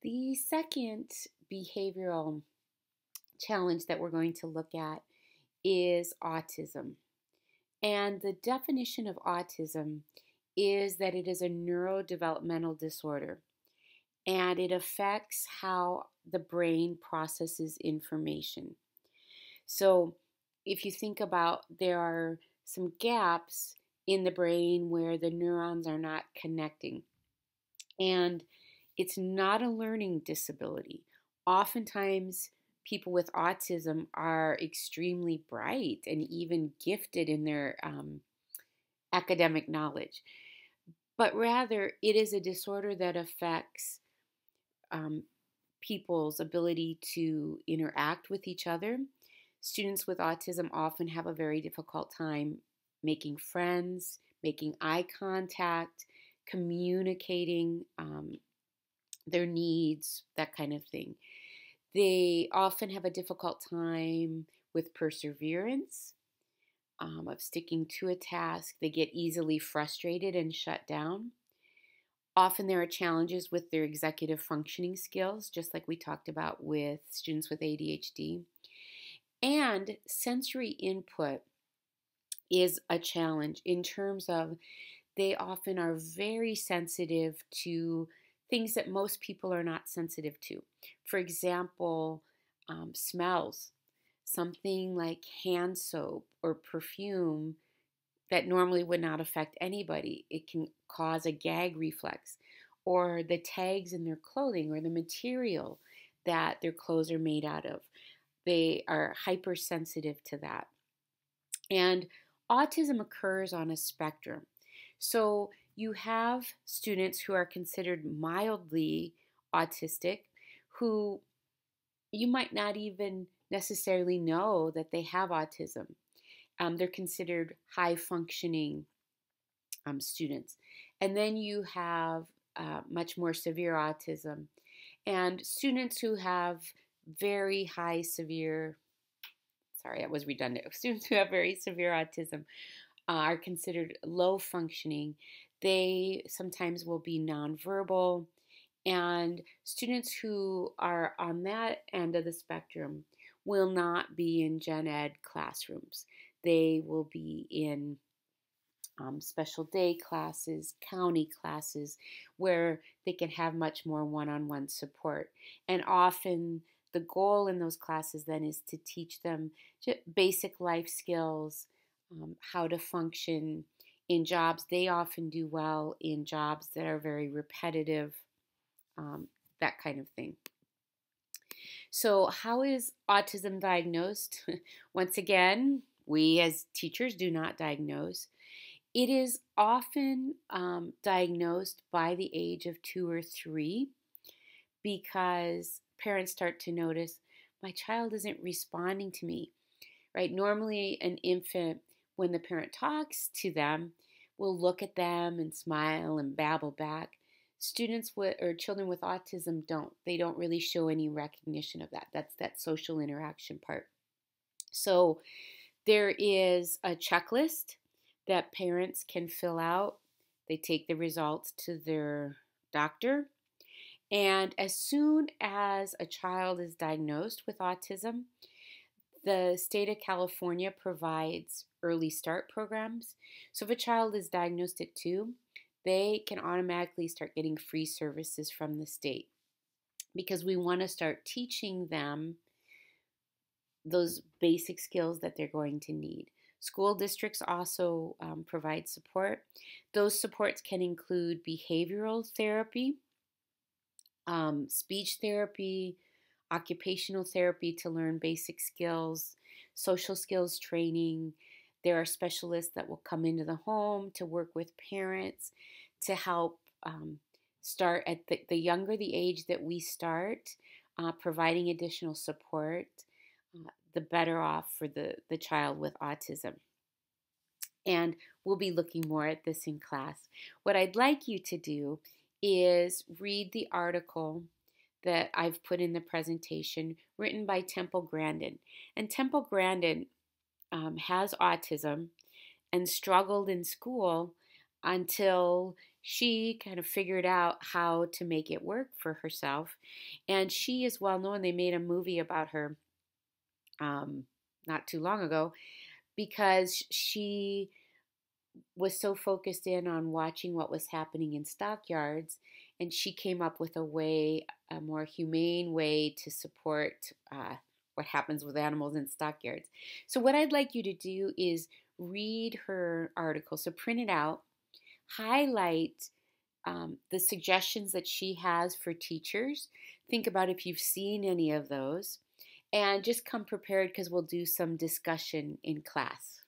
The second behavioral challenge that we're going to look at is autism. And the definition of autism is that it is a neurodevelopmental disorder and it affects how the brain processes information. So, if you think about there are some gaps in the brain where the neurons are not connecting. And it's not a learning disability. Oftentimes, people with autism are extremely bright and even gifted in their academic knowledge, but rather it is a disorder that affects um, people's ability to interact with each other. Students with autism often have a very difficult time making friends, making eye contact, communicating their needs, that kind of thing. They often have a difficult time with perseverance, of sticking to a task. They get easily frustrated and shut down. Often there are challenges with their executive functioning skills, just like we talked about with students with ADHD. And sensory input is a challenge in terms of they often are very sensitive to things that most people are not sensitive to. For example, smells. Something like hand soap or perfume that normally would not affect anybody. It can cause a gag reflex, or the tags in their clothing, or the material that their clothes are made out of. They are hypersensitive to that. And autism occurs on a spectrum. So you have students who are considered mildly autistic who you might not even necessarily know that they have autism. They're considered high functioning students. And then you have much more severe autism and students who have very high severe, sorry, that was redundant. Students who have very severe autism are considered low functioning. They sometimes will be nonverbal. And students who are on that end of the spectrum will not be in gen ed classrooms. They will be in special day classes, county classes, where they can have much more one on one support. And often the goal in those classes then is to teach them basic life skills, how to function in jobs. They often do well in jobs that are very repetitive, that kind of thing. So, how is autism diagnosed? Once again, we as teachers do not diagnose. It is often diagnosed by the age of 2 or 3 because parents start to notice my child isn't responding to me, right? Normally, an infant, when the parent talks to them, will look at them and smile and babble back. Students with or children with autism don't. They don't really show any recognition of that. That's that social interaction part. So there is a checklist that parents can fill out. They take the results to their doctor. And as soon as a child is diagnosed with autism, the state of California provides early start programs. So if a child is diagnosed at 2, they can automatically start getting free services from the state because we want to start teaching them those basic skills that they're going to need. School districts also provide support. Those supports can include behavioral therapy, speech therapy, occupational therapy to learn basic skills, social skills training. There are specialists that will come into the home to work with parents to help start at the younger the age that we start, providing additional support, the better off for the child with autism. And we'll be looking more at this in class. What I'd like you to do is read the article that I've put in the presentation written by Temple Grandin. And Temple Grandin has autism and struggled in school until she kind of figured out how to make it work for herself. And she is well known. They made a movie about her um, not too long ago because she was so focused in on watching what was happening in stockyards, and she came up with a more humane way to support what happens with animals in stockyards. So, what I'd like you to do is read her article. So, print it out, highlight the suggestions that she has for teachers. Think about if you've seen any of those, and just come prepared because we'll do some discussion in class.